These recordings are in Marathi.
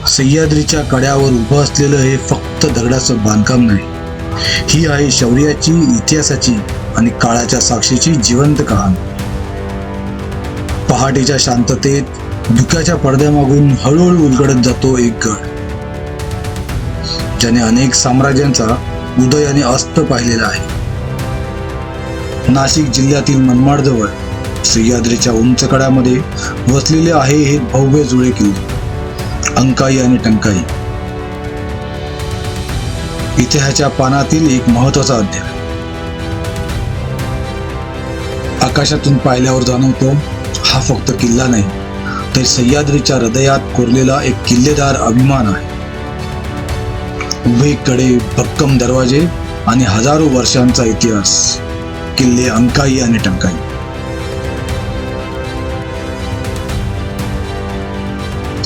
सह्याद्रीच्या कड्यावर उभं असलेलं हे फक्त दगडाचं बांधकाम नाही, ही आहे शौर्याची, इतिहासाची आणि काळाच्या साक्षीची जिवंत कहाणी. पहाटेच्या शांततेत धुक्याच्या पडद्यामागून हळूहळू उलगडत जातो एक गड, ज्याने अनेक साम्राज्यांचा उदय आणि अस्त पाहिलेला आहे. नाशिक जिल्ह्यातील मनमाडजवळ सह्याद्रीच्या उंच कड्यामध्ये वसलेले आहे हे भव्य जुळे किल्ले अंकाई आणि टंकाई. इतिहासाच्या पानातील एक महत्वाचा अध्याय. आकाशातून पाहिल्यावर जाणवतो हा फक्त किल्ला नाही, तर सह्याद्रीच्या हृदयात कोरलेला एक किल्लेदार अभिमान आहे. उभे कडे, भक्कम दरवाजे आणि हजारो वर्षांचा इतिहास. किल्ले अंकाई आणि टंकाई.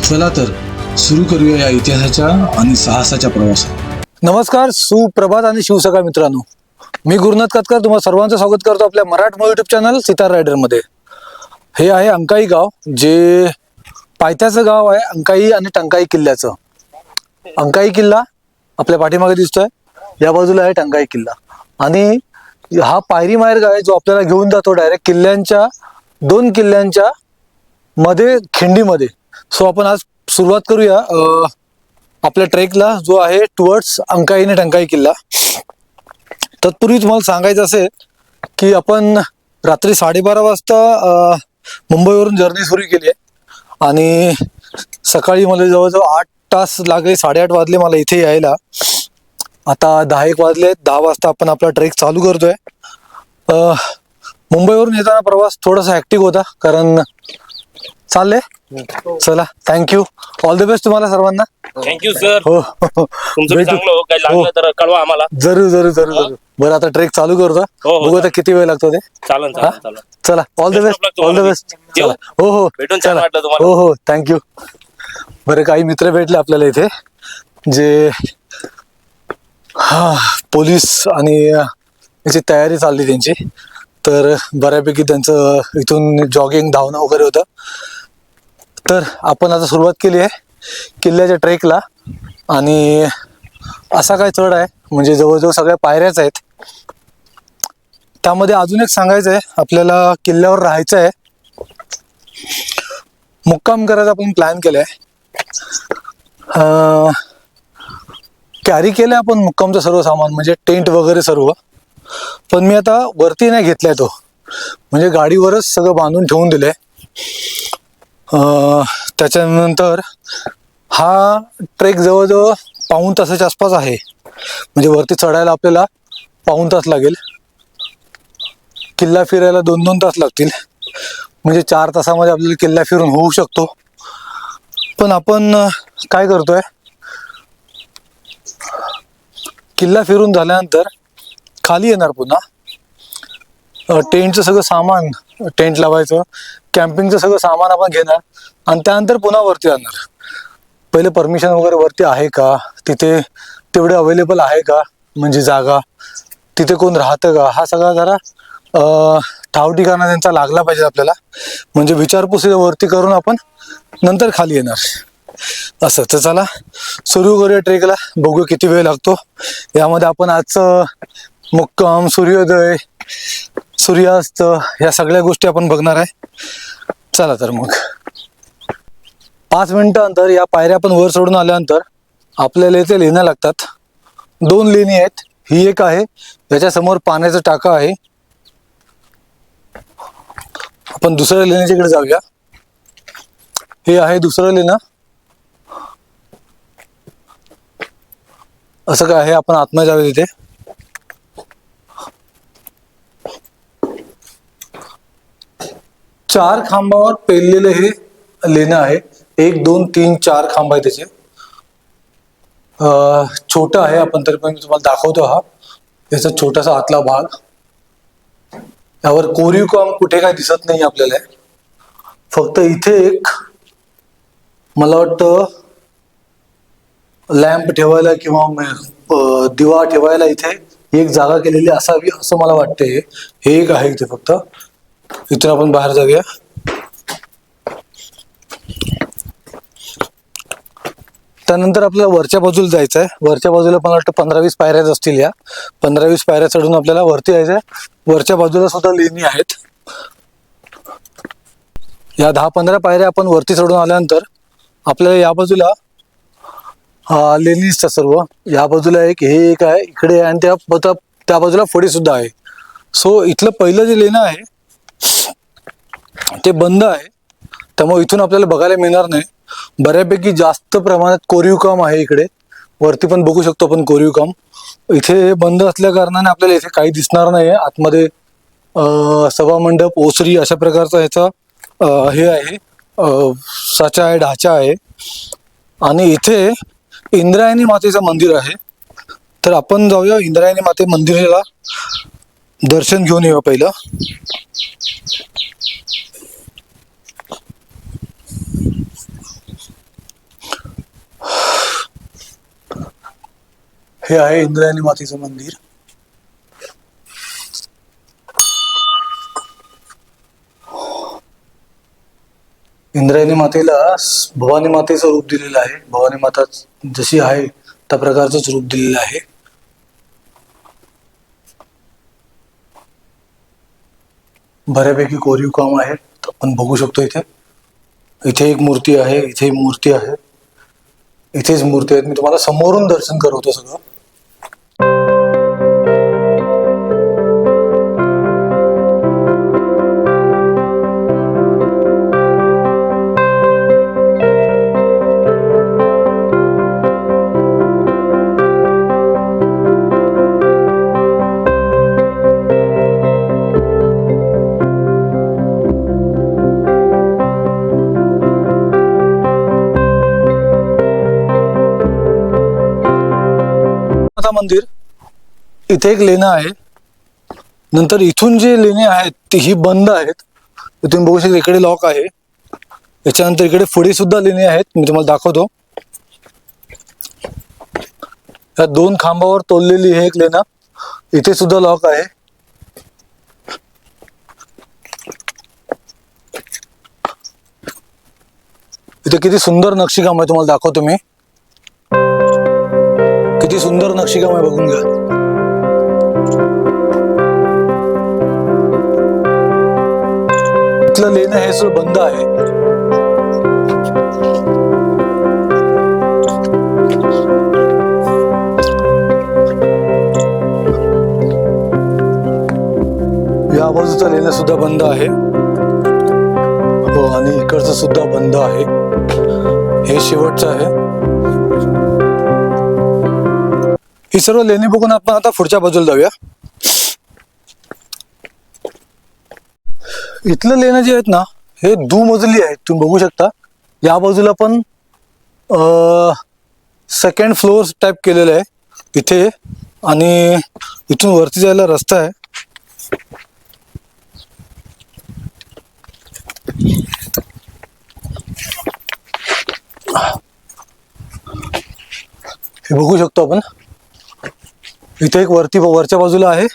चला तर सुरू करूया या इतिहासाच्या आणि साहसाच्या प्रवासात. नमस्कार, सुप्रभात आणि शिवसकाळ मित्रांनो. मी गुरुनाथ कातकर तुम्हाला सर्वांचं स्वागत करतो आपल्या मराठमोळी युट्यूब चॅनल सितार रायडर मध्ये. हे आहे अंकाई गाव, जे पायथ्याचं गाव आहे अंकाई आणि टंकाई किल्ल्याचं. अंकाई किल्ला आपल्या पाठीमागे दिसतोय, या बाजूला आहे टंकाई किल्ला. आणि हा पायरी मार्ग आहे जो आपल्याला घेऊन जातो डायरेक्ट किल्ल्यांच्या, दोन किल्ल्यांच्या मध्ये, खिंडीमध्ये. सो आपण आज सुरुवात करूया आपल्या ट्रेकला, जो आहे टुवर्ड्स अंकाई आणि टंकाई किल्ला. तत्पूर्वी तुम्हाला सांगायचं असेल की आपण रात्री 12:30 वाजता मुंबईवरून जर्नी सुरू केली आहे आणि सकाळी मला जवळजवळ 8 तास लागले. 8:30 वाजले मला इथे यायला. आता 10 वाजले. 10 वाजता आपण आपला ट्रेक चालू करतोय. मुंबईवरून येताना प्रवास थोडासा हॅक्टिक होता, कारण चालले. चला, थँक्यू, ऑल द बेस्ट तुम्हाला सर्वांना. Thank you sir. हो, तुमचं बी चांगलं हो, काही लागलं तर कळवा आम्हाला. जरूर जरूर जरूर जरूर. बरं, आता ट्रेक चालू करतो. हो, बघू आता किती वेळ लागतो ते. चालन चालन चालन. चला, all the Best of best, luck all the तुम्हाला. बेस्ट. येऊ? हो हो, भेटून छान चला. वाटलं तुम्हाला. हो हो, थँक्यू. बरं, काही मित्र भेटले आपल्याला इथे, जे पोलीस आणि याची तयारी चालली त्यांची. तर बऱ्यापैकी त्यांचं इथून जॉगिंग, धावणं वगैरे होतं. तर आपण आता सुरुवात केली आहे किल्ल्याच्या ट्रेकला. आणि असा काय चढ आहे, म्हणजे जवळजवळ सगळ्या पायऱ्याच आहेत. त्यामध्ये अजून एक सांगायचं आहे, आपल्याला किल्ल्यावर राहायचं आहे, मुक्काम करायचा आपण प्लॅन केलाय. कॅरी केलंय आपण मुक्कामचं सर्व सामान, म्हणजे टेंट वगैरे सर्व. पण मी आता वरती नाही घेतलाय तो, म्हणजे गाडीवरच सगळं बांधून ठेवून दिलंय. त्याच्यानंतर हा ट्रेक जवळजवळ 1.5 तासाच्या आसपास आहे, म्हणजे वरती चढायला आपल्याला 1.5 तास लागेल. किल्ला फिरायला 2-2 तास लागतील, म्हणजे 4 तासामध्ये आपल्याला किल्ला फिरून होऊ शकतो. पण आपण काय करतोय, किल्ला फिरून झाल्यानंतर खाली येणार पुन्हा. टेंटचं सगळं सामान, टेंट लावायचं, कॅम्पिंगचं सगळं सामान आपण घेणार आणि त्यानंतर पुन्हा वरती जाणार. पहिले परमिशन वगैरे वरती आहे का, तिथे तेवढे अवेलेबल आहे का, म्हणजे जागा, तिथे कोण राहतं का, हा सगळा जरा ठाव ठिकाणा त्यांचा लागला पाहिजे आपल्याला. म्हणजे विचारपूस वरती करून आपण नंतर खाली येणार असं. तर चला सुरू करूया ट्रेकला, बघूया किती वेळ लागतो. यामध्ये आपण आजचं मुक्काम, सूर्योदय, सूर्यास्त, या सगळ्या गोष्टी आपण बघणार आहे. चला तर मग 5 मिनिटानंतर या पायऱ्या आपण वर चढून आल्यानंतर आपल्याला इथे लेण्या लागतात. 2 लेणी आहेत. ही एक आहे, याच्या समोर पाण्याचा टाका आहे. आपण दुसऱ्या लेण्याच्या इकडे जाऊया. हे आहे दुसरं लेणं. असं काय आहे, आपण आतमध्ये जाऊया. तिथे चार खांबावर पेरलेलं हे लेणं आहे. 1, 2, 3, 4 खांब आहे त्याचे. छोटं आहे, आपण तरी पण मी तुम्हाला दाखवतो. हा याचा छोटासा आतला भाग. यावर कोरीव काम कुठे काय दिसत नाही आपल्याला. फक्त इथे एक, मला वाटतं लॅम्प ठेवायला किंवा दिवा ठेवायला इथे एक जागा केलेली असावी असं मला वाटतंय. हे एक आहे इथे फक्त. इथून आपण बाहेर जाऊया. त्यानंतर आपल्याला वरच्या बाजूला जायचं आहे. वरच्या बाजूला मला वाटतं 15-20 पायऱ्याच असतील. या 15-20 पायऱ्या चढून आपल्याला वरती यायचं आहे. वरच्या बाजूला सुद्धा लेणी आहेत. या 10-15 पायऱ्या आपण वरती चढून आल्यानंतर आपल्याला या बाजूला लेणी दिसतात सर्व. या बाजूला एक हे एक आहे इकडे, आणि त्या बाजूला फडी सुद्धा आहे. सो इथलं पहिलं जे लेणं आहे ते बंद आहे, त्यामुळे इथून आपल्याला बघायला मिळणार नाही. बऱ्यापैकी जास्त प्रमाणात कोरीव काम आहे इकडे. वरती पण बघू शकतो आपण कोरीव काम. इथे बंद असल्या कारणाने आपल्याला इथे काही दिसणार नाही. आतमध्ये सभामंडप, ओसरी अशा प्रकारचा ह्याचा हे आहे, साचा आहे, ढाचा आहे. आणि इथे इंद्रायणी मातेचं मंदिर आहे. तर आपण जाऊया इंद्रायणी माते मंदिराला दर्शन घेऊन येऊया पहिलं. हे आहे इंद्रायणी मातेचं मंदिर. इंद्रायणी मातेला भवानी मातेचं रूप दिलेलं आहे. भवानी माता जशी आहे त्या प्रकारचंच रूप दिलेलं आहे. बऱ्यापैकी कोरीव काम आहे, आपण बघू शकतो. इथे एक मूर्ती आहे, इथे एक मूर्ती आहे, इथेच मूर्ती आहेत. मी तुम्हाला समोरून दर्शन करवतो सगळं. मंदिर, इथे एक लेणं आहे. नंतर इथून जे लेणे आहेत ती ही बंद आहेत. तुम्ही बघू शकता इकडे लॉक आहे. याच्यानंतर इकडे पुढे सुद्धा लेणे आहेत, मी तुम्हाला दाखवतो. या 2 खांबावर तोललेली हे एक लेणं, इथे सुद्धा लॉक आहे. इथे किती सुंदर नक्षीकाम आहे, तुम्हाला दाखवतो मी. किती सुंदर नक्षीकाम आहे, बघून घ्या. इथलं लेणं हे सगळं बंद आहे. या बाजूचं लेणं सुद्धा बंद आहे. हो, आणि इकडचं सुद्धा बंद आहे. हे शेवटचं आहे. ही सर्व लेणी बघून आपण आता पुढच्या बाजूला जाऊया. इथलं लेणं जे आहेत ना, हे दुमजली आहेत, तुम्ही बघू शकता. या बाजूला पण सेकंड फ्लोअर टाईप केलेलं आहे इथे, आणि इथून वरती जायला रस्ता आहे. हे बघू शकतो आपण. इथे एक वरच्या बाजूला आहे,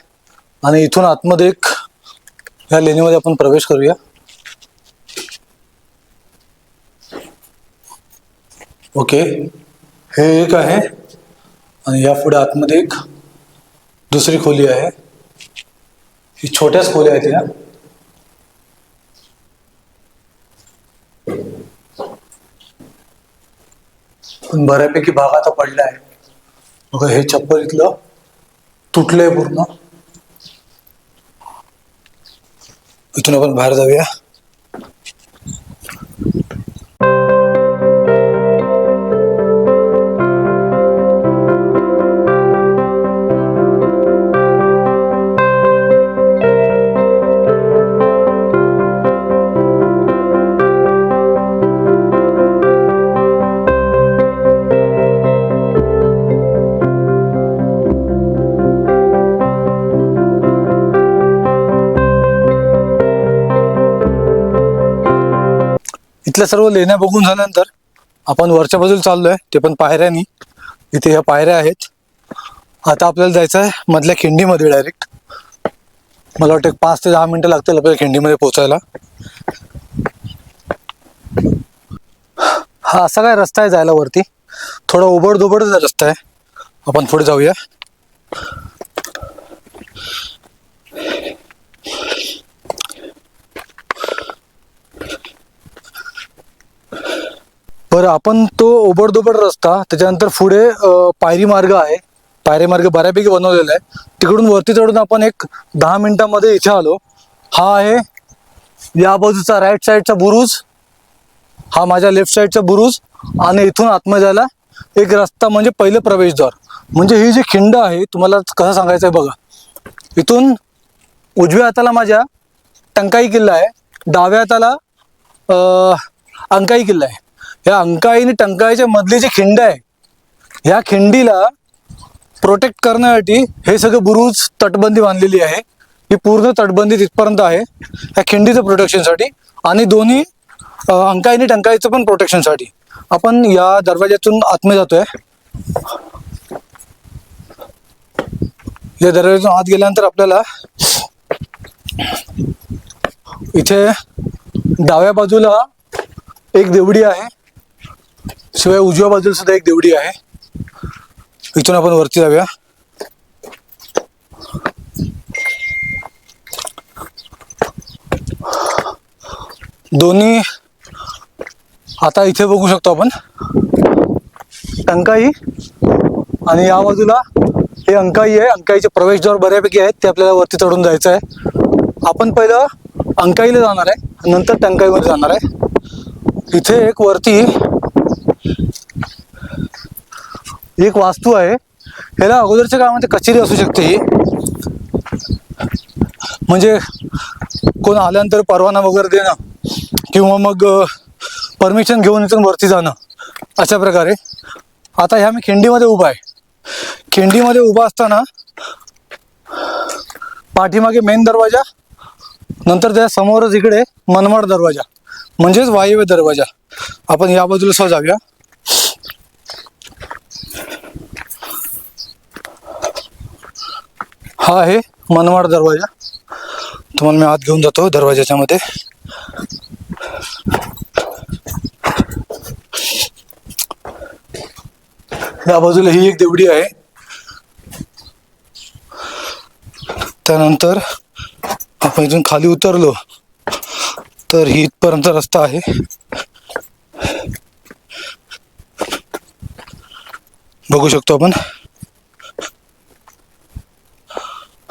आणि इथून आतमध्ये एक या लेणीमध्ये आपण प्रवेश करूया. ओके, हे एक आहे, आणि या पुढे आतमध्ये एक दुसरी खोली आहे. ही छोट्याच खोल्या आहेत या. पण बऱ्यापैकी भाग आता पडला आहे. बघा, हे छप्पर इथलं तुटलंय पूर्ण. इथून आपण बाहेर जाऊया. इथल्या सर्व लेण्या बघून झाल्यानंतर आपण वरच्या बाजूला चाललोय, ते पण पायऱ्यानी. इथे ह्या पायऱ्या आहेत. आता आपल्याला जायचं आहे मधल्या खिंडीमध्ये डायरेक्ट. मला वाटतं 5 ते 10 मिनिटं लागतील आपल्याला खिंडीमध्ये पोहोचायला. हा असा काय रस्ता आहे जायला वरती. थोडा ओबडधोबडचा रस्ता आहे. आपण पुढे जाऊया. बरं, आपण तो ओबडधोबड रस्ता त्याच्यानंतर पुढे पायरी मार्ग आहे. पायरी मार्ग बऱ्यापैकी बनवलेला आहे. तिकडून वरती चढून आपण एक 10 मिनिटांमध्ये इथे आलो. हा आहे या बाजूचा राईट साईडचा बुरुज, हा माझ्या लेफ्ट साईडचा बुरुज, आणि इथून आतमध्ये जायला एक रस्ता म्हणजे पहिलं प्रवेशद्वार. म्हणजे ही जी खिंड आहे तुम्हाला कसं सांगायचं आहे बघा. इथून उजव्या हाताला माझ्या टंकाई किल्ला आहे, डाव्या हाताला अंकाई किल्ला आहे. या अंकाई आणि टंकाईच्या मधली जी खिंड आहे, ह्या खिंडीला प्रोटेक्ट करण्यासाठी हे सगळं बुरुज तटबंदी बांधलेली आहे. ही पूर्ण तटबंदी तिथपर्यंत आहे ह्या खिंडीचं प्रोटेक्शनसाठी, आणि दोन्ही अंकाई आणि टंकाईचं पण प्रोटेक्शनसाठी. आपण या दरवाज्यातून आतमध्ये जातोय. या दरवाज्यातून आत गेल्यानंतर आपल्याला इथे डाव्या बाजूला एक देवडी आहे, शिवाय उजव्या बाजूला सुद्धा एक देवडी आहे. इथून आपण वरती जाऊया. दोन्ही आता इथे बघू शकतो आपण टंकाई, आणि या बाजूला हे अंकाई आहे. अंकाईचे प्रवेशद्वार बऱ्यापैकी आहेत, ते आपल्याला वरती चढून जायचं आहे. आपण पहिलं अंकाईला जाणार आहे, नंतर टंकाईमध्ये जाणार आहे. इथे एक वरती एक वास्तू आहे. ह्याला अगोदरच्या काळामध्ये कचेरी असू शकते ही, म्हणजे कोण आल्यानंतर परवाना वगैरे देणं किंवा मग परमिशन घेऊन इथून वरती जाणं, अशा प्रकारे. आता ह्या मी खिंडीमध्ये उभा आहे. खिंडीमध्ये उभा असताना पाठीमागे मेन दरवाजा, नंतर त्या समोरच इकडे मनमाड दरवाजा म्हणजेच वायव्य दरवाजा. आपण या बाजूला सह जाऊया. हा आहे मनमाड दरवाजा. तुम्हाला मी आत घेऊन जातो दरवाजाच्या मध्ये. या बाजूला ही एक देवडी आहे. त्यानंतर आपण इथून खाली उतरलो तर ही इथपर्यंत रस्ता आहे. बघू शकतो आपण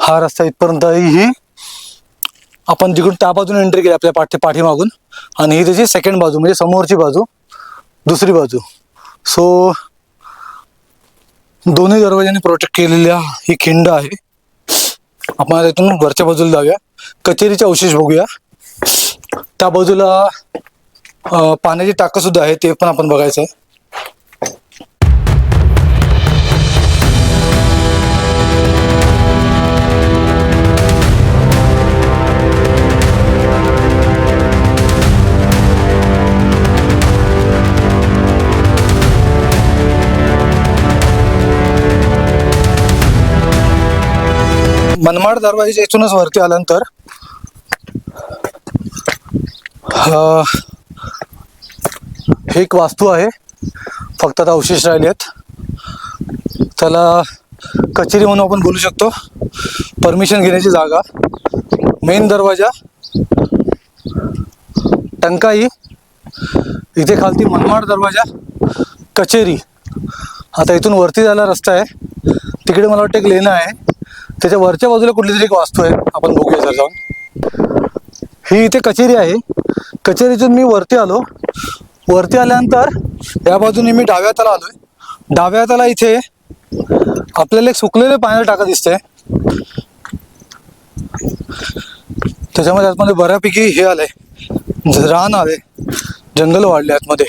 हा रस्ता इथपर्यंत आहे. ही आपण जिकडून त्या बाजूने एंट्री केली आपल्या पाठीमागून, आणि ही त्याची सेकंड बाजू म्हणजे समोरची बाजू, दुसरी बाजू. सो दोन्ही दरवाजांनी प्रोटेक्ट केलेल्या ही खिंड आहे. आपण इथून वरच्या बाजूला जाऊया. कचेरीचे अवशेष बघूया. त्या बाजूला पाण्याची टाकं सुद्धा आहे, ते पण आपण बघायचं आहे. मनमाड दरवाजाच्या इथूनच वरती आल्यानंतर हे एक वास्तू आहे. फक्त आता अवशेष राहिले आहेत. त्याला कचेरी म्हणून आपण बोलू शकतो. परमिशन घेण्याची जागा, मेन दरवाजा, टंकाई, इथे खालती मनमाड दरवाजा, कचेरी. आता इथून वरती जायला रस्ता आहे. तिकडे मला वाटतं एक लेणं आहे, त्याच्या वरच्या बाजूला कुठली तरी एक वास्तू आहे. आपण बघूया जर जाऊन. ही इथे कचेरी आहे. कचेरीतून मी वरती आलो. वरती आल्यानंतर या बाजूने मी डाव्या हाताला आलोय. डाव्या हाताला इथे आपल्याला एक सुकलेले पाण्याचं टाका दिसतंय. त्याच्यामध्ये आतमध्ये बऱ्यापैकी हे आलंय, रान आले, जंगल वाढले आतमध्ये,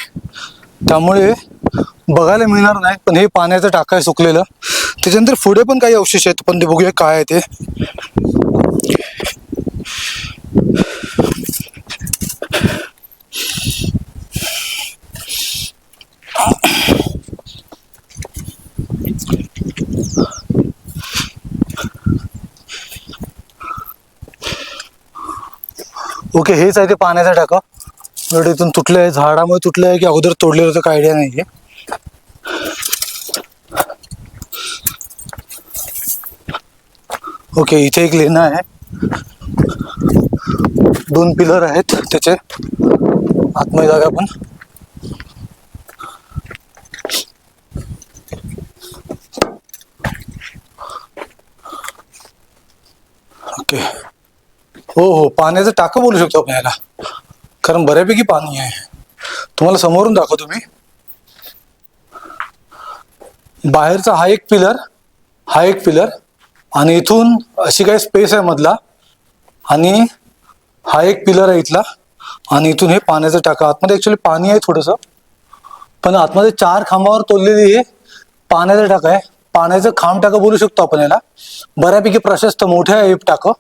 त्यामुळे बघायला मिळणार नाही. पण हे पाण्याचं टाका आहे सुकलेलं. त्याच्यानंतर पुढे पण काही अवशेष आहेत, पण ते बघूया काय आहे ते. ओके, हेच आहे ते पाण्याचा टाका. इथून तुटलं आहे, झाडामुळे तुटलं आहे की अगोदर तोडलेलं होतं काय आयडिया नाही आहे. ओके, इथे एक लेणं आहे, 2 पिलर आहेत त्याचे. आतमध्ये जाऊया आपण. ओके, हो हो, पाण्याचं टाकं बोलू शकतो आपण याला, कारण बऱ्यापैकी पाणी आहे. तुम्हाला समोरून दाखवतो मी. बाहेरचा हा एक पिलर आणि इथून अशी काही स्पेस आहे मधला, आणि हा एक पिलर आहे इथला, आणि इथून हे पाण्याचं टाकं. आतमध्ये ऍक्च्युली पाणी आहे थोडंसं, पण आतमध्ये 4 खांबावर तोललेली हे पाण्याचं टाकं आहे. पाण्याचं खांब टाकं बोलू शकतो आपण याला. बऱ्यापैकी प्रशस्त मोठे आहे हे टाकं.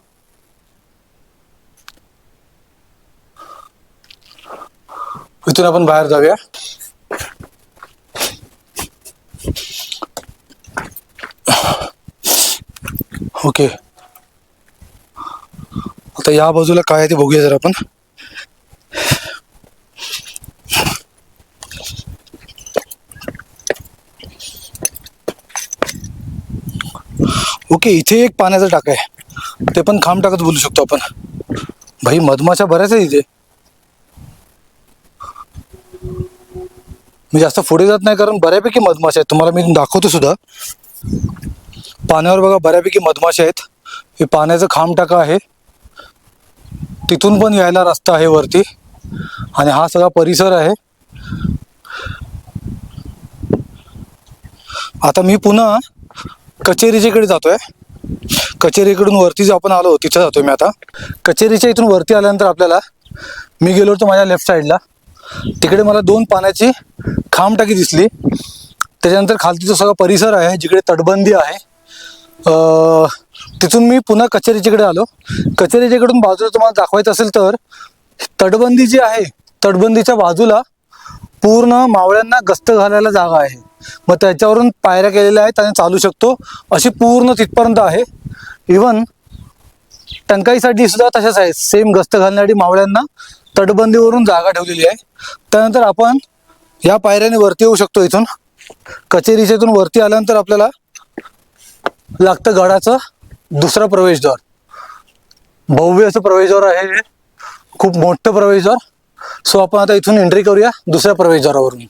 इथून आपण बाहेर जाऊया. ओके, आता या बाजूला काय आहे ते बघूया जरा आपण. ओके, इथे एक पाण्याचं टाकं आहे, ते पण खांब टाकत बोलू शकतो आपण. भाई, मधमाशा बऱ्याच आहे इथे. मी जास्त पुढे जात नाही कारण बऱ्यापैकी मधमाशा आहेत. तुम्हाला मी दाखवतो सुद्धा. पाण्यावर बघा बऱ्यापैकी मधमाशा आहेत. हे पाण्याचं खांब टाकं आहे, तिथून पण यायला रस्ता आहे वरती, आणि हा सगळा परिसर आहे. आता मी पुन्हा कचेरीच्याकडे जातोय. कचेरीकडून वरती जो आपण आलो तिथे जातोय मी आता. कचेरीच्या इथून वरती आल्यानंतर आपल्याला, मी गेलो होतो माझ्या लेफ्ट साईडला, तिकडे मला 2 पाण्याची खांब टाकी दिसली. त्याच्यानंतर खालती जो सगळा परिसर आहे जिकडे तटबंदी आहे, तिथून मी पुन्हा कचेरीच्याकडे आलो. कचेरीच्याकडून बाजूला तुम्हाला दाखवायचं असेल तर, तटबंदी जी आहे, तटबंदीच्या बाजूला पूर्ण मावळ्यांना गस्त घालायला जागा आहे. मग त्याच्यावरून पायऱ्या केलेल्या आहेत आणि चालू शकतो, अशी पूर्ण तिथपर्यंत आहे. इवन टंकाईसाठी सुद्धा तशाच आहे, सेम गस्त घालण्यासाठी मावळ्यांना तटबंदीवरून जागा ठेवलेली आहे. त्यानंतर आपण या पायऱ्याने वरती येऊ शकतो. इथून कचेरीच्या इथून वरती आल्यानंतर आपल्याला लागतं गडाचं दुसरा प्रवेशद्वार. भव्य असं प्रवेशद्वार आहे, खूप मोठं प्रवेशद्वार. सो आपण आता इथून एंट्री करूया दुसऱ्या प्रवेशद्वारावरून.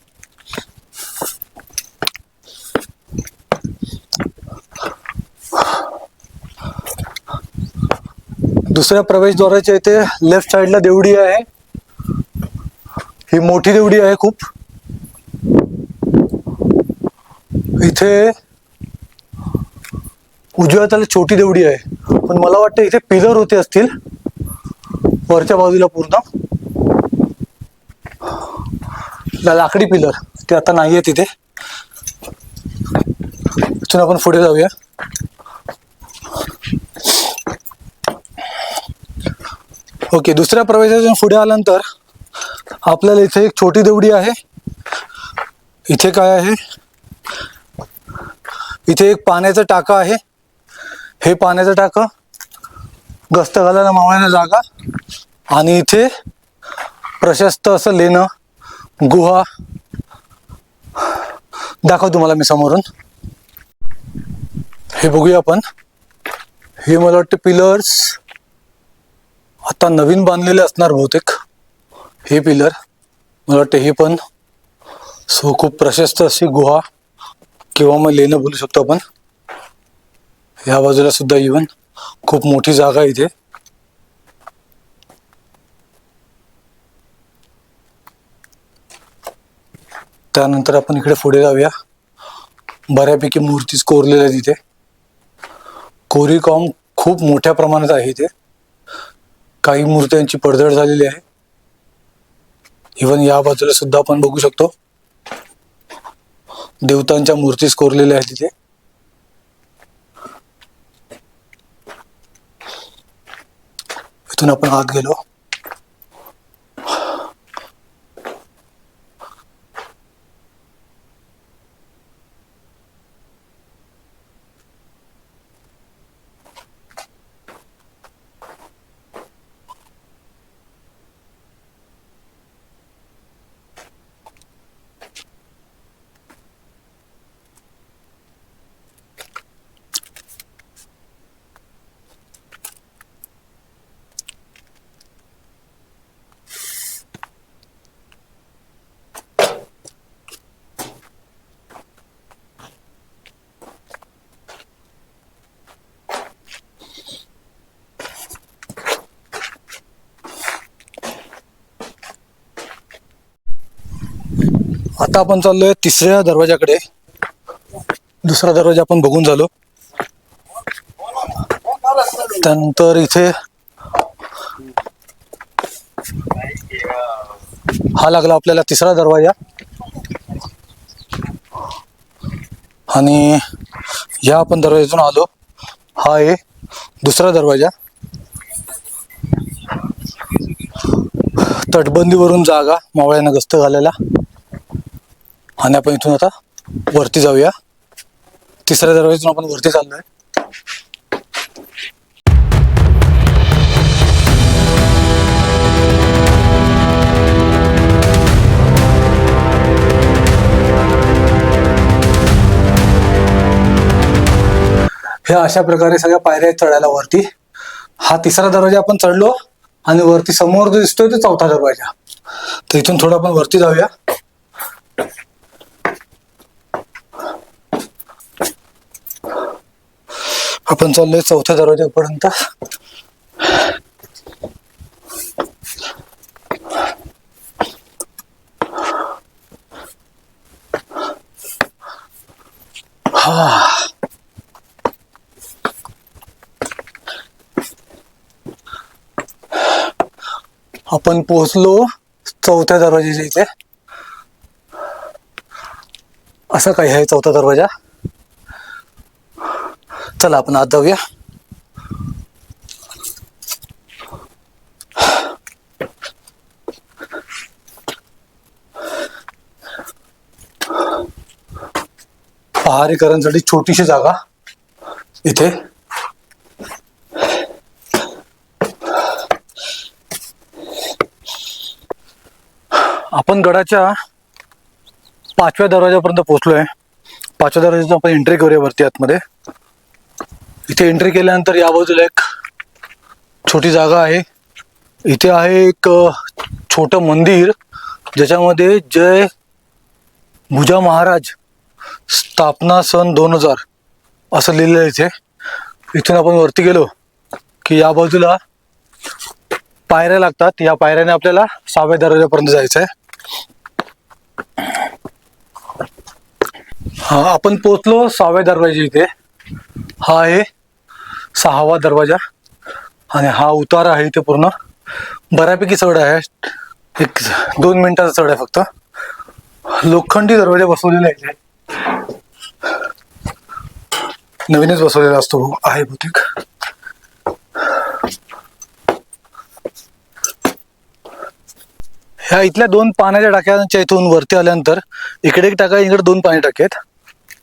दुसऱ्या प्रवेशद्वाराच्या इथे लेफ्ट साईडला देवडी आहे. ही मोठी देवडी आहे खूप. इथे उजव्या हाताला छोटी देवडी आहे, पण मला वाटतं इथे पिलर होते असतील वरच्या बाजूला पूर्ण, लाकडी पिलर, ते आता नाहीये तिथे. इथून आपण पुढे जाऊया. ओके, दुसऱ्या प्रवेशातून पुढे आल्यानंतर आपल्याला इथे एक छोटी देवडी आहे. इथे काय आहे, इथे एक पाण्याचं टाकं आहे. हे पाण्याचं टाकं, गस्त घालायला मावळ्यांना जागा, आणि इथे प्रशस्त असं लेणं, गुहा दाखव तुम्हाला मी समोरून. हे बघूया आपण. हे मला वाटतं पिलर्स आता नवीन बांधलेले असणार बहुतेक. हे पिलर मला वाटतं हे पण. सो खूप प्रशस्त अशी गुहा किंवा मग लेणं बोलू शकतो आपण. या बाजूला सुद्धा इवन खूप मोठी जागा आहे इथे. त्यानंतर आपण इकडे पुढे जाऊया. बऱ्यापैकी मूर्तीच कोरलेल्या आहेत इथे. कोरीवकाम खूप मोठ्या प्रमाणात आहे इथे. काही मूर्त्यांची पडझड झालेली आहे. इवन या बाजूला सुद्धा आपण बघू शकतो देवतांच्या मूर्तीच कोरलेल्या आहेत तिथे. इथून आपण आत गेलो. आता आपण चाललोय तिसऱ्या दरवाजाकडे. दुसरा दरवाजा आपण बघून झालो. त्यानंतर इथे हा लागला आपल्याला तिसरा दरवाजा. आणि या आपण दरवाजातून आलो. हा आहे दुसरा दरवाजा. तटबंदीवरून जागा मावळ्यानं गस्त घालायला. आणि आपण इथून आता वरती जाऊया. तिसऱ्या दरवाजातून आपण वरती चाललोय. हे अशा प्रकारे सगळ्या पायऱ्या आहेत चढायला वरती. हा तिसरा दरवाजा आपण चढलो आणि वरती समोर जो दिसतोय तो चौथा दरवाजा. तर इथून थोडं आपण वरती जाऊया. आपण चाललोय चौथ्या दरवाजापर्यंत. आपण पोहोचलो चौथ्या दरवाजाच्या इथे. असं काही आहे चौथा दरवाजा. चला आपण आत जाऊया. पहारेकरांसाठी छोटीशी जागा इथे. आपण गडाच्या 5व्या दरवाजापर्यंत पोहोचलोय. 5व्या दरवाजातून आपण एंट्री करूया वरती आतमध्ये. इथे एंट्री केल्यानंतर या बाजूला एक छोटी जागा आहे. इथे आहे एक छोटं मंदिर ज्याच्यामध्ये जय भुजा महाराज स्थापना सन 2000 असं लिहिलेलं आहे इथे. इथून आपण वरती गेलो की या बाजूला पायऱ्या लागतात. या पायऱ्याने आपल्याला 6व्या दरवाजापर्यंत जायचं आहे. हा आपण पोहोचलो 6व्या दरवाजा इथे. हा आहे 6वा दरवाजा आणि हा उतारा आहे इथे पूर्ण. बऱ्यापैकी चढ आहे. 1-2 मिनिटाचा चढ आहे फक्त. लोखंडी दरवाजा बसवलेला आहे इथे. नवीनच बसवलेला असतो आहे बहुतेक. ह्या इथल्या 2 पाण्याच्या टाक्यांच्या इथून वरती आल्यानंतर इकडे एक टाका, इकडे 2 पाणी टाके आहेत.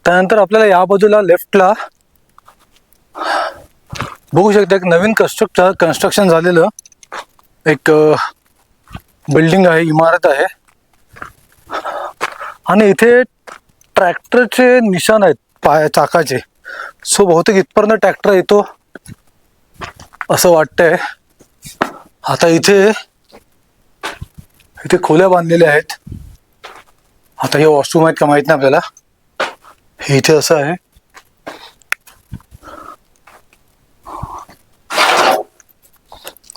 त्यानंतर आपल्याला या बाजूला लेफ्टला बघू शकता एक नवीन कन्स्ट्रक्शन झालेलं एक बिल्डिंग आहे, इमारत आहे. आणि इथे ट्रॅक्टरचे निशाण आहेत चाकाचे. सो बहुतेक इथपर्यंत ट्रॅक्टर येतो असं वाटतंय. आता इथे खोल्या बांधलेल्या आहेत. आता हे वॉशरूम आहेत का माहित नाही आपल्याला. हे इथे असं आहे.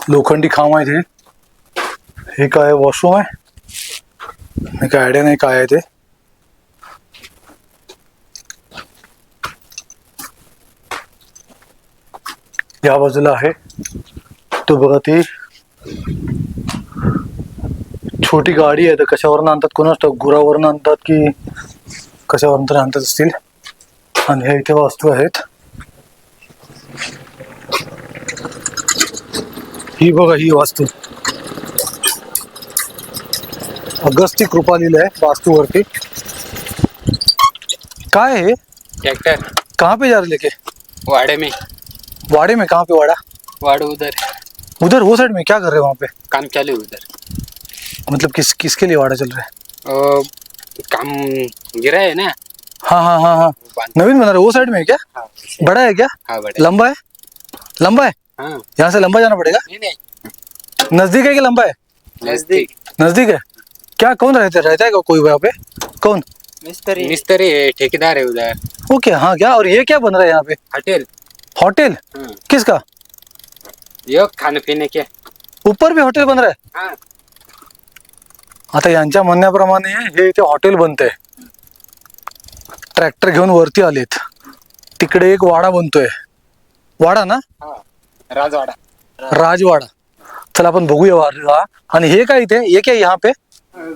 लोखंडी खांब आहे इथे. हे काय वॉशरूम आहे, मी काय आयडिया नाही काय आहे ते. या बाजूला आहे तो बघा, ती छोटी गाडी आहे. तर कशावरनं आणतात कोणाच ठाऊक, गुरावरनं आणतात की कशावरून तरी आणतात असतील. आणि हे इथे वास्तू आहेत. ही बघा ही वास्तू, अगस्ती कृपा लिहिलं आहे वास्तूवरती. काय है ट्रैक्टर कहाँ पे जा रहे लेके? वाड़े में। वाड़े में? कहाँ पे वाड़ा? वाड़ उधर उधर वो साइड में क्या कर रहे हो वहाँ पे? काम चालू है उधर। मतलब किसके लिए वाड़ा चल रहा है? काम गिरा है ना। हाँ हाँ हाँ हाँ, नवीन बना रहा है वो साइड में है क्या? हाँ, बड़ा है क्या? हाँ बड़ा। लंबा है? लंबा है? हाँ यहाँ से लंबा जाना पड़ेगा? नहीं नहीं नजदीक है कि लंबा है? नजदीक। नजदीक है। क्या कौन रहता है कोई वहाँ पे? कौन? मिस्त्री है, ठेकेदार है उधर। ओके हाँ, क्या और ये क्या बन रहा है यहाँ पे? होटल। होटल? किसका? ये खाने पीने के। ऊपर भी होटल बन रहा है? हाँ आता यांच्या म्हणण्याप्रमाणे हे इथे हॉटेल बनतंय. ट्रॅक्टर घेऊन वरती आलेत. तिकडे एक वाडा बनतोय. वाडा ना, राजवाडा. राजवाडा. चला आपण बघूया वाडा. आणि हे काय इथे, ये क्या यहाँ पे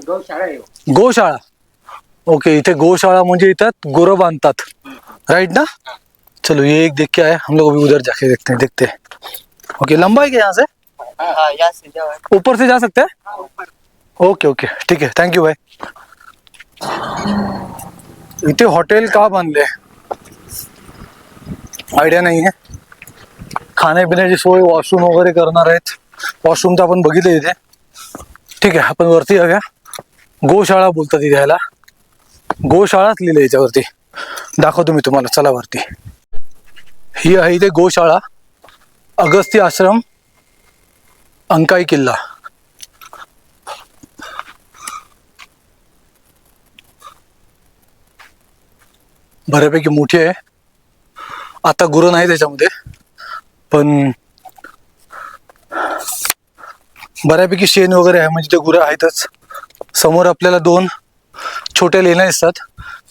गौशाळा आहे. गोशाळा. ओके, इथे गोशाळा म्हणजे इथं गुरं बांधतात, राइट ना. चलो ये एक देख के आए, हम लोग अभी उधर जाके देखते हैं. ओके, लंबा है क्या यहाँ से? यहाँ से जाओ. ऊपर से जा सकते हैं? ओके ओके, ठीक है, थँक्यू भाई. इथे हॉटेल का बांधले आयडिया नाही आहे. खाण्यापिण्याची सोय, वॉशरूम वगैरे करणार आहेत. वॉशरूम तर आपण बघितले इथे. ठीक आहे, आपण वरती जाऊया. गोशाळा बोलतात इथे याला. गोशाळाच लिहिलं याच्यावरती. दाखवतो मी तुम्हाला, चला वरती. ही आहे इथे गोशाळा, अगस्त्य आश्रम, अंकाई किल्ला. बऱ्यापैकी मोठी आहे. आता गुरं नाही त्याच्यामध्ये, पण बऱ्यापैकी शेण वगैरे आहे, म्हणजे ते गुरं आहेतच. समोर आपल्याला 2 छोट्या लेण्या दिसतात.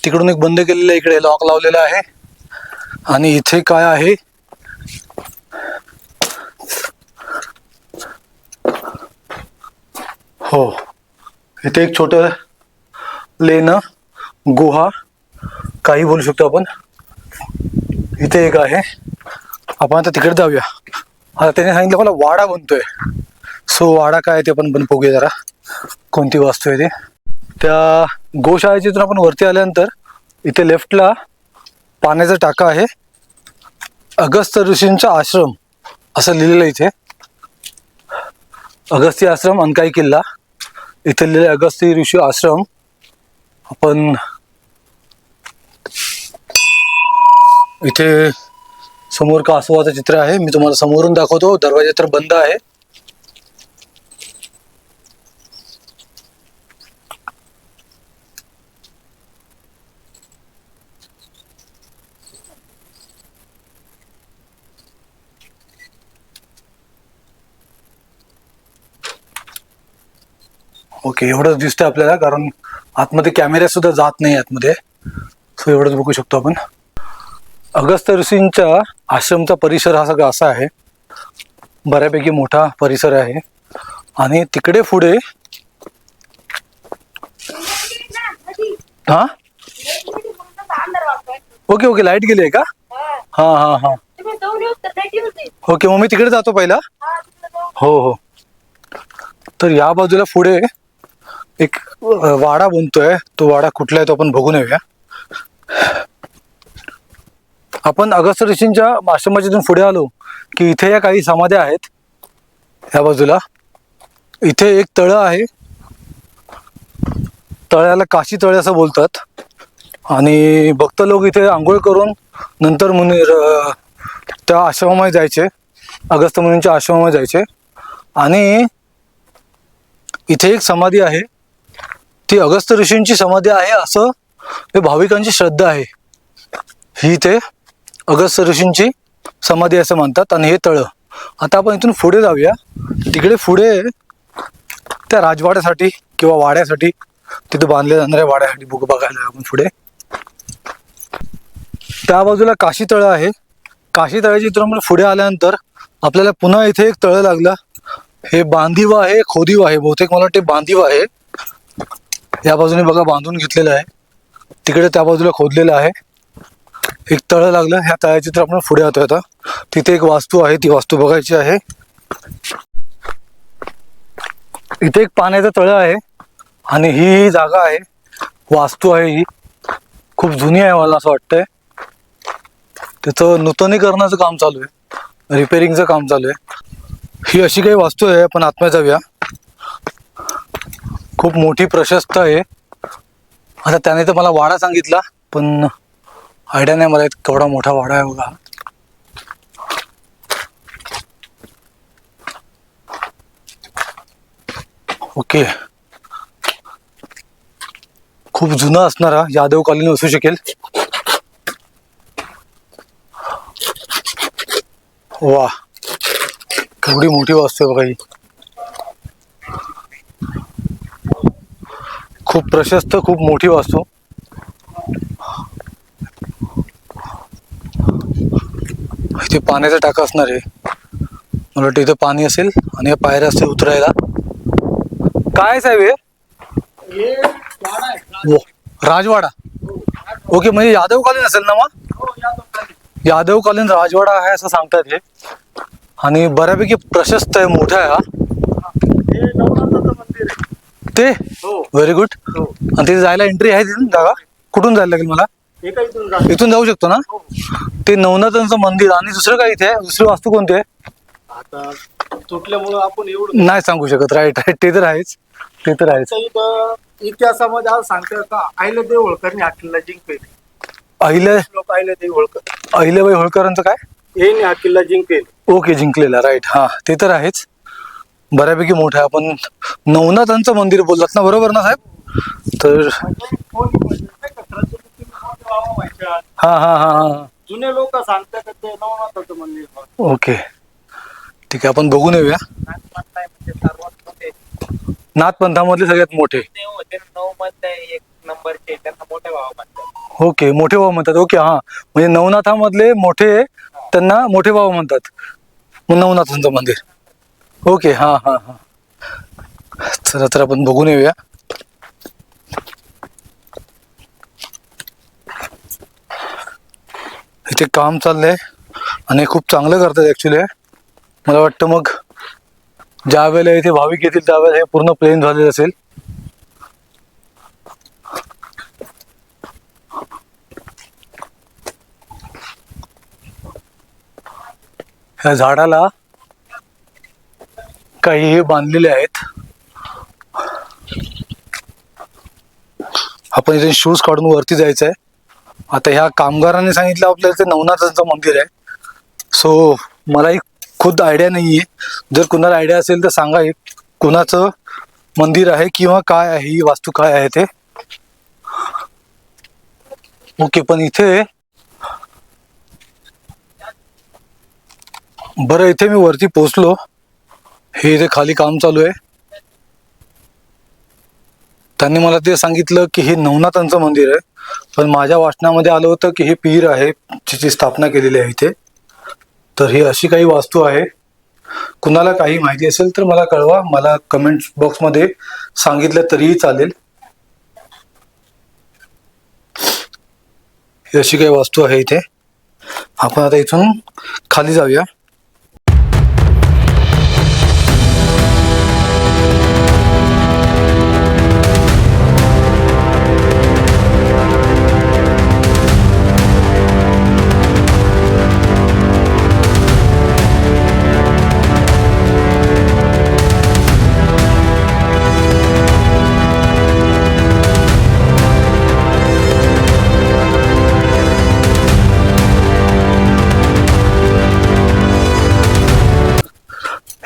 तिकडून एक बंद केलेलं, इकडे लॉक लावलेला आहे. आणि इथे काय आहे, हो, इथे एक छोटं लेणं, गुहा, काही बोलू शकतो आपण. इथे एक आहे. आपण आता तिकडे जाऊया. आता त्याने सांगितलं मला वाडा बनतोय. सो वाडा काय आहे ते आपण बघूया जरा, कोणती वास्तू आहे ते. त्या गोशाळेतून आपण वरती आल्यानंतर इथे लेफ्टला पाण्याचा टाका आहे. अगस्त्य ऋषींचा आश्रम असं लिहिलेलं इथे. अगस्त्य आश्रम, अंकाई किल्ला. इथे लिहिले अगस्त्य ऋषी आश्रम. आपण इथे समोर कासवाचं चित्र आहे. मी तुम्हाला समोरून दाखवतो. दरवाजा तर बंद आहे. ओके, एवढंच दिसतंय आपल्याला, कारण आतमध्ये कॅमेरा सुद्धा जात नाही आतमध्ये. सो एवढंच बघू शकतो आपण. अगस्त्य ऋषींच्या आश्रमचा परिसर हा सगळा असा आहे. बऱ्यापैकी मोठा परिसर आहे. आणि तिकडे पुढे हा, ओके ओके, लाईट गेली आहे का? हा हा हा, ओके, मग मी तिकडे जातो पहिला. हो हो. तर या बाजूला पुढे एक वाडा बनतोय. तो वाडा कुठला आहे तो आपण बघून येऊया. आपण अगस्त्य ऋषींच्या आश्रमाच्या इथून पुढे आलो की इथे या काही समाध्या आहेत. या बाजूला इथे एक तळ आहे. तळ्याला काशी तळे असं बोलतात. आणि भक्त लोक इथे आंघोळ करून नंतर त्या आश्रमामध्ये जायचे, अगस्त्य मुनींच्या आश्रमामध्ये जायचे. आणि इथे एक समाधी आहे, ती अगस्त्य ऋषींची समाधी आहे असं हे भाविकांची श्रद्धा आहे. ही इथे अगस्त्य ऋषींची समाधी असं म्हणतात. आणि हे तळं. आता आपण इथून पुढे जाऊया. तिकडे पुढे त्या राजवाड्यासाठी किंवा वाड्यासाठी, तिथे बांधल्या जाणाऱ्या वाड्यासाठी बघायला आपण पुढे. त्या बाजूला काशी तळं आहे. काशी तळ्याची इथून पुढे आल्यानंतर आपल्याला पुन्हा इथे एक तळं लागलं. हे बांधीव आहे, खोदीव आहे, बहुतेक मला वाटते बांधीव आहे. या बाजूने बघा बांधून घेतलेलं आहे, तिकडे त्या बाजूला खोदलेलं आहे. एक तळं लागलं. ह्या तळ्याची तर आपण पुढे येतोय आता. तिथे एक वास्तू आहे, ती वास्तू बघायची आहे. इथे एक पाण्याचं तळं आहे. आणि ही जागा आहे, वास्तू आहे. ही खूप जुनी आहे, मला असं वाटतंय. त्याचं नूतनीकरणाचं काम चालू आहे, रिपेरिंगचं काम चालू आहे. ही अशी काही वास्तू आहे. आपण आतमध्ये जाऊया. खूप मोठी, प्रशस्त आहे. आता त्याने तर मला वाडा सांगितला, पण आयडिया नाही मला केवढा मोठा वाडा आहे बघा. ओके, खूप जुना असणारा यादवकालीन असू शकेल. वा, केवढी मोठी वास्तू आहे बघा ही. खूप प्रशस्त, खूप मोठी वास्तू. इथे पाण्याचा टाका असणार आहे. मला वाटतं इथे पाणी असेल आणि या पायऱ्या असतील उतरायला. काय साहेब हे? हो, राजवाडा. ओके, म्हणजे यादवकालीन असेल ना मग? यादवकालीन राजवाडा आहे असं सांगतात हे. आणि बऱ्यापैकी प्रशस्त आहे, मोठा आहे हा. ते व्हेरी गुड. आणि तिथे जायला एंट्री आहे तिथून जागा? कुठून जायला लागेल मला? इथून जाऊ शकतो ना? ते नवनाथांचं मंदिर आणि दुसरं काय इथे आहे? दुसरी वास्तू कोणती आहे? आता तुटल्यामुळं आपण एवढं नाही सांगू शकत. राईट राईट, ते तर आहेच, ते तर आहेच. इथं इतिहासामध्ये आज सांगतात का अहिल्यादेवी होळकरने हा किल्ला जिंकले. अहिल्या लोक अहिल्यादेवी होळकर अहिल्याबाई होळकरांचं काय? यांनी हा किल्ला जिंकले. ओके, जिंकलेला. राईट, हा ते तर आहेच. बऱ्यापैकी मोठं आहे. आपण नवनाथांचं मंदिर बोललात ना, बरोबर ना साहेब? तर हा हा हा हा जुने लोक सांगतात का ते नवनाथाचं मंदिर. ओके, ठीक आहे. आपण बघून येऊया. नाथपंथामधले सगळ्यात मोठे. होते 9 मध्ये 1 नंबरचे, त्यांना मोठे भाव म्हणतात. ओके, मोठे भाऊ म्हणतात. ओके, हा म्हणजे नवनाथामधले मोठे, त्यांना मोठे भाऊ म्हणतात. मग नवनाथांचं मंदिर. ओके, हा हा हा. चला तर आपण बघून येऊया. इथे काम चाललंय आणि खूप चांगलं करतात ऍक्च्युली. मला वाटतं मग ज्या वेळेला इथे भाविक येतील त्यावेळेला हे पूर्ण प्लेन झालेलं असेल. ह्या झाडाला काही हे बांधलेले आहेत. आपण इथे शूज काढून वरती जायचं आहे. आता ह्या कामगारांनी सांगितलं आपल्याला ते नवनाथांचं मंदिर आहे. सो मलाही खुद आयडिया नाहीये. जर कुणाला आयडिया असेल तर सांगा, कुणाचं मंदिर आहे किंवा काय आहे, ही वास्तू काय आहे ते. ओके, पण इथे बरं, इथे मी वरती पोहोचलो. हे इथे खाली काम चालू आहे. त्यांनी मला ते सांगितलं की हे नवनाथांचं मंदिर आहे, पण माझ्या वाचनामध्ये आलं होतं की हे पीर आहे जिची स्थापना केलेली आहे इथे. तर ही अशी काही वास्तू आहे. कुणाला काही माहिती असेल तर मला कळवा. मला कमेंट बॉक्समध्ये सांगितलं तरीही चालेल. ही अशी काही वास्तू आहे इथे. आपण आता इथून खाली जाऊया.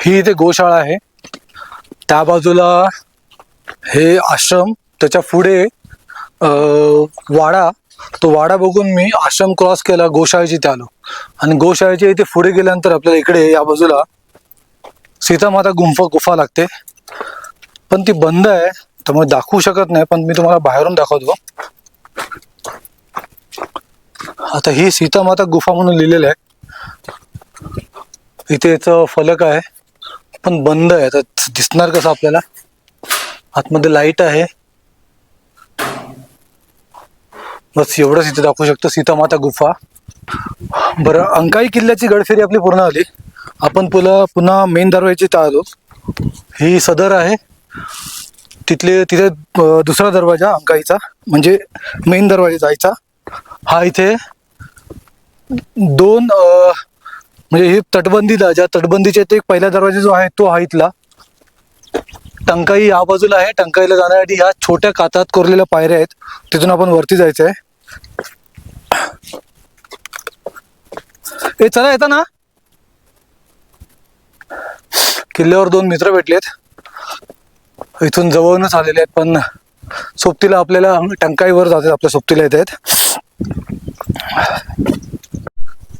ही इथे गोशाळा आहे. त्या बाजूला हे आश्रम, त्याच्या पुढे वाडा. तो वाडा बघून मी आश्रम क्रॉस केला, गोशाळेची इथे आलो. आणि गोशाळेच्या इथे पुढे गेल्यानंतर आपल्याला इकडे या बाजूला सीतामाता गुफा लागते. पण ती बंद आहे त्यामुळे दाखवू शकत नाही, पण मी तुम्हाला बाहेरून दाखवतो. आता ही सीतामाता गुफा म्हणून लिहिलेलं आहे. इथे याचं फलक आहे पण बंद आहे. आता दिसणार कसं आपल्याला? आतमध्ये लाईट आहे, बस एवढंच इथे दाखवू शकतो. सीतामाता गुफा. बरं, अंकाई किल्ल्याची गडफेरी आपली पूर्ण झाली. आपण पुन्हा मेन दरवाजाची इथं आलो. ही सदर आहे. तिथे दुसरा दरवाजा अंकाईचा, म्हणजे मेन दरवाजा जायचा. हा इथे दोन म्हणजे ही तटबंदीला, ज्या तटबंदीच्या इथे एक पहिला दरवाजा जो आहे तो हा इथला. टंकाई या बाजूला आहे. टंकाईला जाण्यासाठी ह्या छोट्या कातात कोरलेल्या पायऱ्या आहेत, तिथून आपण वरती जायचंय. ए चला, येता ना? किल्ल्यावर 2 मित्र भेटलेत, इथून जवळूनच आलेले आहेत, पण सोबतीला आपल्याला टंकाईवर जातात. आपल्या सोबतीला येत आहेत.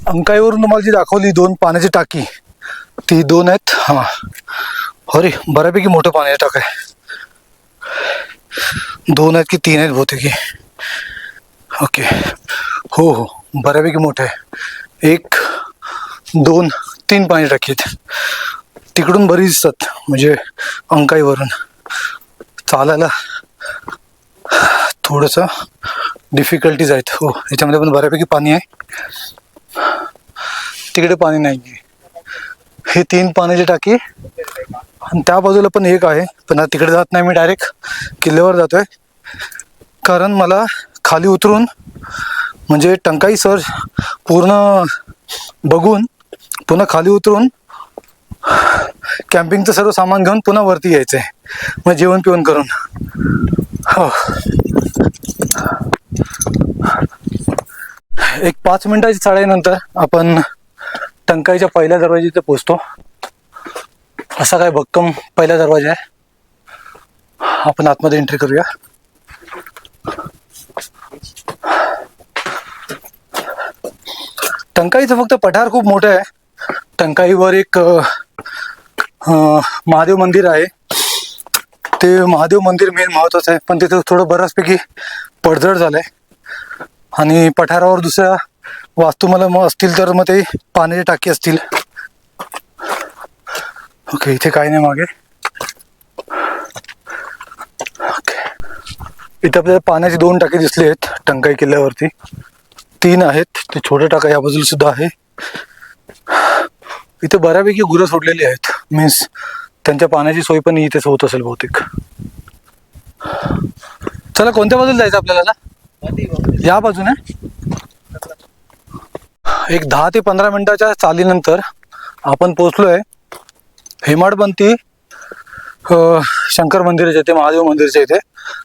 अंकाईवरून तुम्हाला जी दाखवली 2 पाण्याची टाकी, ती 2 आहेत. हा, अरे बऱ्यापैकी मोठं पाण्याची टाक आहे. 2 आहेत की 3 आहेत बहुतेक. ओके, हो हो, बऱ्यापैकी मोठं आहे. 1 2 3 पाणी टाकी आहेत. तिकडून बरीच दिसतात, म्हणजे अंकाईवरून चालायला थोडंसं डिफिकल्टीज आहेत. हो, याच्यामध्ये पण बऱ्यापैकी पाणी आहे. तिकडे पाणी नाही. हे 3 पाण्याची टाकी आणि त्या बाजूला पण एक आहे, पण आता तिकडे जात नाही. मी डायरेक्ट किल्ल्यावर जातोय, कारण मला खाली उतरून म्हणजे टंकाई सर पूर्ण बघून पुन्हा खाली उतरून कॅम्पिंगचं सर्व सामान घेऊन पुन्हा वरती यायचं आहे, मग जेवण पिवण करून. हो, एक 5 मिनिटाची चढाईनंतर आपण टंकाईच्या पहिल्या दरवाजात पोहोचतो. असा काय भक्कम पहिला दरवाजा आहे. आपण आतमध्ये एंट्री करूया. टंकाईचं फक्त पठार खूप मोठं आहे. टंकाईवर एक महादेव मंदिर आहे. ते महादेव मंदिर मेन महत्वाचं आहे, पण तिथं थोडं बऱ्याचपैकी पडझड झालंय. आणि पठारावर दुसऱ्या वास्तू मला मग असतील तर मग ते पाण्याची टाकी असतील. ओके, इथे काही नाही मागे. ओके, इथे आपल्याला पाण्याची 2 टाकी दिसली आहेत टंकाई किल्ल्यावरती. 3 आहेत. ते छोटे टाका या बाजूला सुद्धा आहे. इथे बऱ्यापैकी गुरं सोडलेली आहेत, मीन्स त्यांच्या पाण्याची सोय पण इथेच होत असेल बहुतेक. चला, कोणत्या बाजूला जायचं आपल्याला? या बाजूने. एक 10 ते 15 मिनिटाच्या चालीनंतर आपण पोहोचलोय हेमाडपंथी शंकर मंदिराच्या इथे, महादेव मंदिराच्या इथे.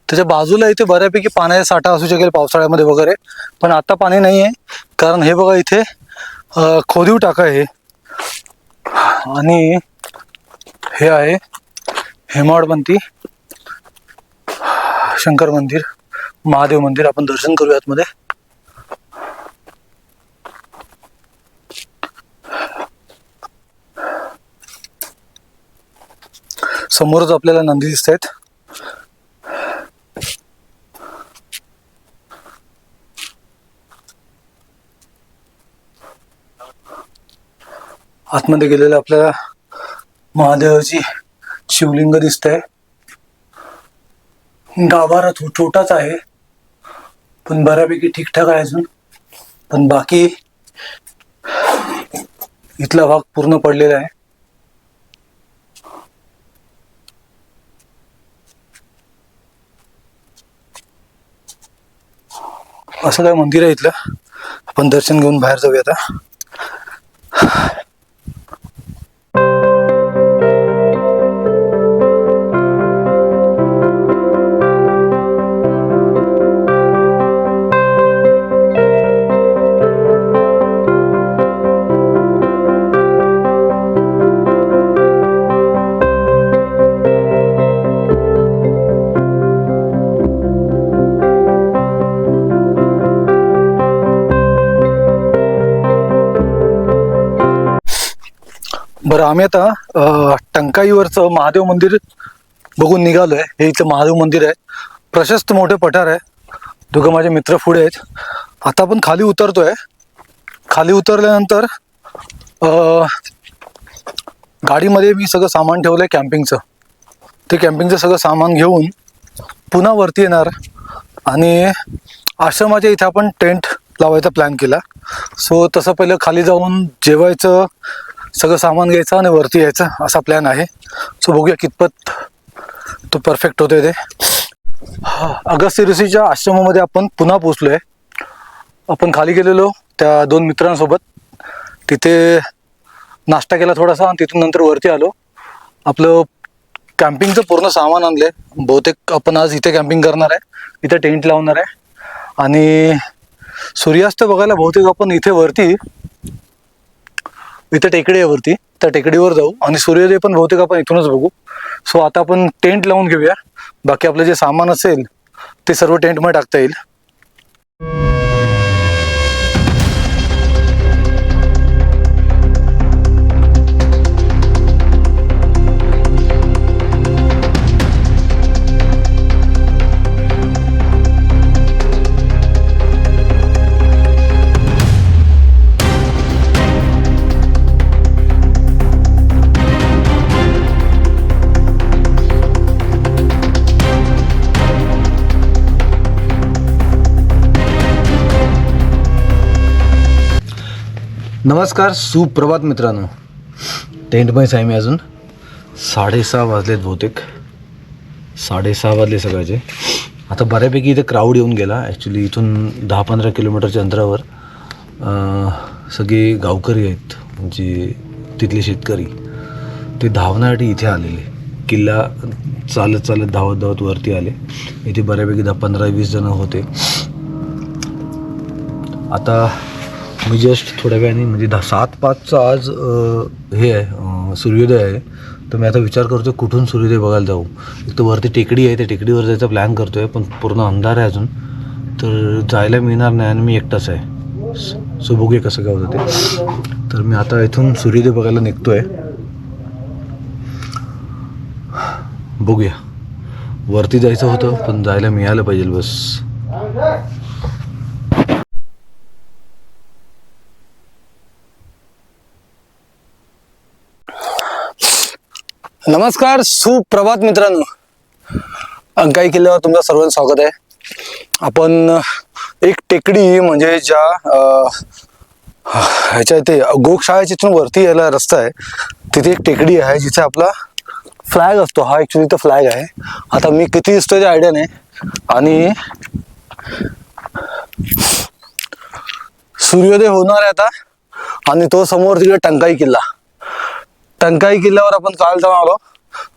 त्याच्या बाजूला इथे बऱ्यापैकी पाण्याचा साठा असू शकेल पावसाळ्यामध्ये वगैरे, पण आता पाणी नाही आहे. कारण हे बघा, इथे खोदीव टाका आहे आणि हे आहे हेमाडपंथी शंकर मंदिर, महादेव मंदिर. आपण दर्शन करूया आतमध्ये. समोरच आपल्याला नंदी दिसत आहेत. आतमध्ये गेलेलं आपल्याला महादेवाची शिवलिंग दिसत आहे. गाभारा छोटाच आहे, पण बऱ्यापैकी ठीकठाक आहे अजून. पण बाकी इथला भाग पूर्ण पडलेला आहे. असं काय मंदिर आहे इथलं. आपण दर्शन घेऊन बाहेर जाऊया आता. बरं, आम्ही आता टंकाईवरचं महादेव मंदिर बघून निघालोय. हे इथं महादेव मंदिर आहे. प्रशस्त मोठे पठार आहे. दोघं माझे मित्र पुढे आहेत. आता आपण खाली उतरतोय. खाली उतरल्यानंतर गाडीमध्ये मी सगळं सामान ठेवलंय कॅम्पिंगचं. ते कॅम्पिंगचं सगळं सामान घेऊन पुन्हा वरती येणार आणि आश्रमाच्या इथे आपण टेंट लावायचा प्लॅन केला. सो तसं पहिलं खाली जाऊन जेवायचं, सगळं सामान घ्यायचं आणि वरती यायचं, असा प्लॅन आहे. सो बघूया कितपत तो परफेक्ट होतोय ते. अगस्त्य ऋषीच्या आश्रमामध्ये आपण पुन्हा पोचलोय. आपण खाली गेलेलो त्या 2 मित्रांसोबत. तिथे नाश्ता केला थोडासा आणि तिथून नंतर वरती आलो. आपलं कॅम्पिंगचं पूर्ण सामान आणले. बहुतेक आपण आज इथे कॅम्पिंग करणार आहे, इथे टेंट लावणार आहे. आणि सूर्यास्त बघायला बहुतेक आपण इथे वरती, इथे टेकडी आहे वरती, त्या टेकडीवर जाऊ आणि सूर्योदय पण बहुतेक आपण इथूनच बघू. सो आता आपण टेंट लावून घेऊया. बाकी आपलं जे सामान असेल ते सर्व टेंटमध्ये टाकता येईल. नमस्कार, सुप्रभात मित्रांनो. टेंटमध्येच आहे मी अजून. 6:30 वाजलेत बहुतेक. 6:30 वाजले सकाळचे. आता बऱ्यापैकी इथे क्राऊड येऊन गेला. ॲक्च्युली इथून 10-15 किलोमीटरच्या अंतरावर सगळे गावकरी आहेत, म्हणजे तिथले शेतकरी. ते धावण्यासाठी इथे आलेले. किल्ला चालत चालत धावत धावत वरती आले. इथे बऱ्यापैकी 10-15-20 जण होते. आता मी जस्ट थोड्या वेळाने म्हणजे 7:05चा आज हे आहे, सूर्योदय आहे. तर मी आता विचार करतो कुठून सूर्योदय बघायला जाऊ. एक तर वरती टेकडी आहे, त्या टेकडीवर जायचा प्लॅन करतो आहे, पण पूर्ण अंधार आहे अजून, तर जायला मिळणार नाही आणि मी एकटाच आहे. सो बघूया कसं काय होतं ते. तर मी आता इथून सूर्योदय बघायला निघतो आहे. बघूया. वरती जायचं होतं पण जायला मिळालं पाहिजे बस. नमस्कार, सुप्रभात मित्रांनो. अंकाई किल्ल्यावर तुमचं सर्वांचं स्वागत आहे. आपण एक टेकडी म्हणजे ज्या ह्याच्या इथे गोशाळेच्या इथून वरती यायला रस्ता आहे, तिथे एक टेकडी आहे जिथे आपला फ्लॅग असतो. हा ॲक्च्युली तो फ्लॅग आहे. आता मी किती दिसतोय ते आयडिया नाही. आणि सूर्योदय होणार आहे आता. आणि तो समोर तिकडे टंकाई किल्ला. टंकाई किल्ल्यावर आपण काल जाऊन आलो.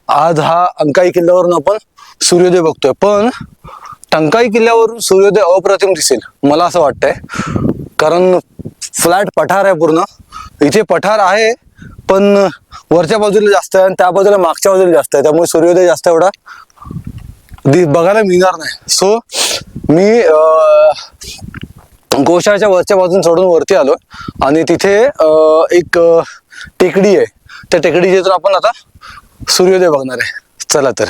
आज हा अंकाई किल्ल्यावरून आपण सूर्योदय बघतोय. पण टंकाई किल्ल्यावरून सूर्योदय अप्रतिम दिसेल मला असं वाटतंय, कारण फ्लॅट पठार आहे पूर्ण. इथे पठार आहे पण वरच्या बाजूला जास्त आहे आणि त्या बाजूला मागच्या बाजूला जास्त आहे, त्यामुळे सूर्योदय जास्त एवढा बघायला मिळणार नाही. सो मी गोशाळेच्या वरच्या बाजून सोडून वरती आलो आणि तिथे एक टेकडी आहे. त्या टेकडीच्या इथून आपण आता सूर्योदय बघणार आहे. चला तर.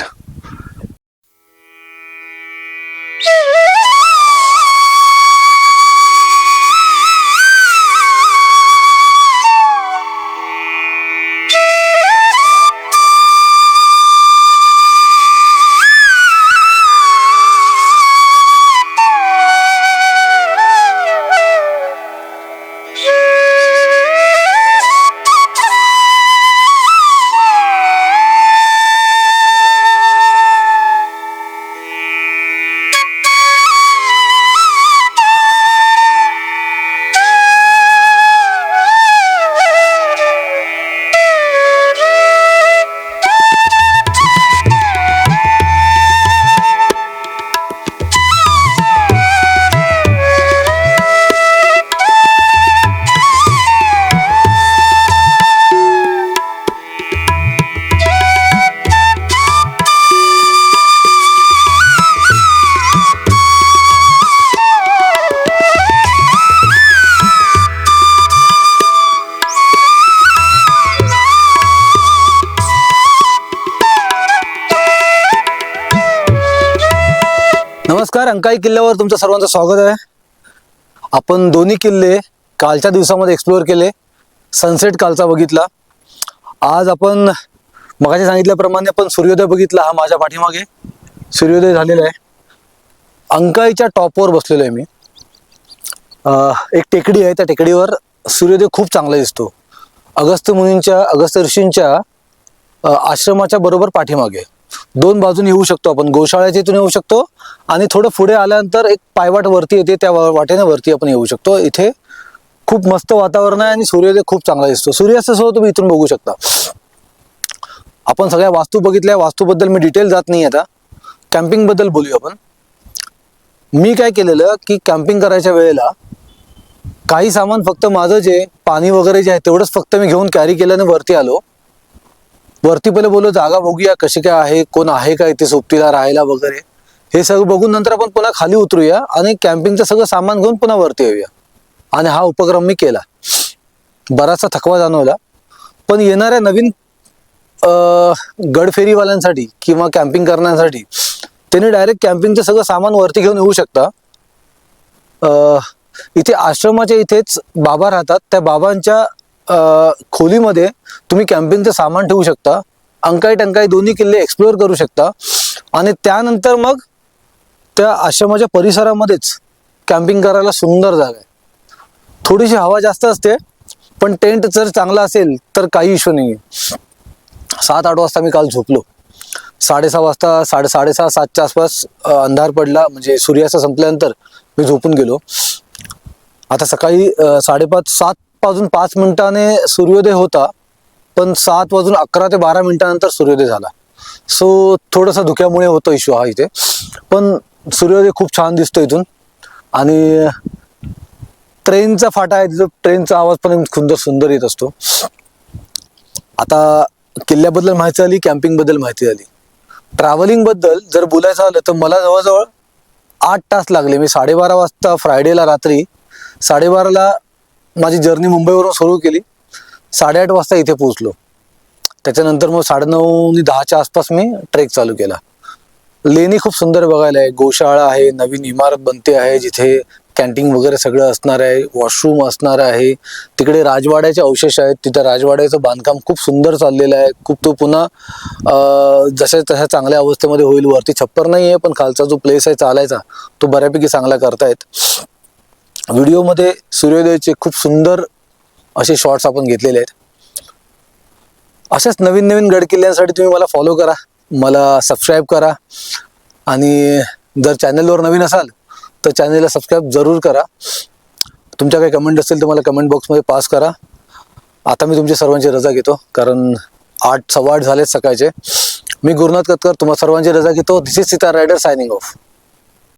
नमस्कार, अंकाई किल्ल्यावर तुमचं सर्वांचं स्वागत आहे. आपण दोन्ही किल्ले कालच्या दिवसामध्ये एक्सप्लोअर केले. सनसेट कालचा बघितला. आज आपण मगाशी सांगितल्याप्रमाणे आपण सूर्योदय बघितला. हा माझ्या पाठीमागे सूर्योदय झालेला आहे. अंकाईच्या टॉपवर बसलेलो आहे मी. एक टेकडी आहे, त्या टेकडीवर सूर्योदय खूप चांगला दिसतो. अगस्त्य ऋषींच्या आश्रमाच्या बरोबर पाठीमागे. दोन बाजून येऊ शकतो आपण. गोशाळेच्या इथून येऊ शकतो आणि थोडं पुढे आल्यानंतर एक पायवाट वरती येते, त्या वाटेने वरती आपण येऊ शकतो. इथे खूप मस्त वातावरण आहे आणि सूर्योदय खूप चांगला दिसतो. सूर्यास्त सुद्धा तुम्ही इथून बघू शकता. आपण सगळ्या वास्तू बघितल्या. वास्तूबद्दल मी डिटेल जात नाही. आता कॅम्पिंग बद्दल बोलूया आपण. मी काय केलेलं की कॅम्पिंग करायच्या वेळेला काही सामान फक्त माझं जे पाणी वगैरे जे आहे तेवढंच फक्त मी घेऊन कॅरी केलं आणि वरती आलो. वरती पहिले बोललो जागा बघूया कशी काय आहे, कोण आहे का इथे सोबतीला राहायला वगैरे, हे सगळं बघून नंतर आपण पुन्हा खाली उतरूया आणि कॅम्पिंगचं सगळं सामान घेऊन पुन्हा वरती येऊया. आणि हा उपक्रम मी केला. बराचसा थकवा जाणवला, पण येणाऱ्या नवीन गडफेरीवाल्यांसाठी किंवा कॅम्पिंग करण्यासाठी त्यांनी डायरेक्ट कॅम्पिंगचं सगळं सामान वरती घेऊन येऊ शकता. इथे आश्रमाच्या इथेच बाबा राहतात. त्या बाबांच्या खोलीमध्ये तुम्ही कॅम्पिंगचं सामान ठेवू शकता. अंकाई टंकाई दोन्ही किल्ले एक्सप्लोअर करू शकता आणि त्यानंतर मग त्या आश्रमाच्या परिसरामध्येच कॅम्पिंग करायला सुंदर जागा आहे. थोडीशी हवा जास्त असते पण टेंट जर चांगला असेल तर काही इश्यू नाही. 7-8 वाजता मी काल झोपलो. 6:30 वाजता 6:30 7च्या आसपास अंधार पडला, म्हणजे सूर्यास्त संपल्यानंतर मी झोपून गेलो. आता सकाळी 7:05 सूर्योदय होता, पण 7:11 ते 12 मिनिटानंतर सूर्योदय झाला. सो थोडासा धुक्यामुळे होतो इश्यू हा इथे, पण सूर्योदय खूप छान दिसतो इथून. आणि ट्रेनचा फाटा आहे तिथं, ट्रेनचा आवाज पण सुंदर येत असतो. आता किल्ल्याबद्दल माहिती झाली, कॅम्पिंग बद्दल माहिती झाली. ट्रॅव्हलिंग बद्दल जर बोलायचं झालं तर मला जवळजवळ 8 तास लागले. मी 12:30 वाजता फ्रायडेला रात्री 12:30ला माझी जर्नी मुंबईवरून सुरू केली. 8:30 वाजता इथे पोहोचलो. त्याच्यानंतर मग 9:30 आणि 10च्या आसपास मी ट्रेक चालू केला. लेणी खूप सुंदर बघायला आहे. गोशाळा आहे, नवीन इमारत बनते आहे जिथे कॅन्टीन वगैरे सगळं असणार आहे, वॉशरूम असणार आहे. तिकडे राजवाड्याचे अवशेष आहेत, तिथं राजवाड्याचं बांधकाम खूप सुंदर चाललेलं आहे. खूप तो पुन्हा जशा तशा चांगल्या अवस्थेमध्ये होईल. वरती छप्पर नाही आहे, पण खालचा जो प्लेस आहे चालायचा तो बऱ्यापैकी चांगला करतायत. व्हिडिओमध्ये सूर्योदयाचे खूप सुंदर असे शॉट्स आपण घेतलेले आहेत. अशाच नवीन नवीन गड किल्ल्यांसाठी तुम्ही मला फॉलो करा, मला सबस्क्राईब करा, आणि जर चॅनलवर नवीन असाल तर चॅनलला सबस्क्राईब जरूर करा. तुमच्या काही कमेंट असतील तर मला कमेंट बॉक्समध्ये पास करा. आता मी तुमच्या सर्वांची रजा घेतो, कारण 8:15 झालेत सकाळचे. मी गुरुनाथ कतकर तुम्हा सर्वांची रजा घेतो. This is sitar rider signing of.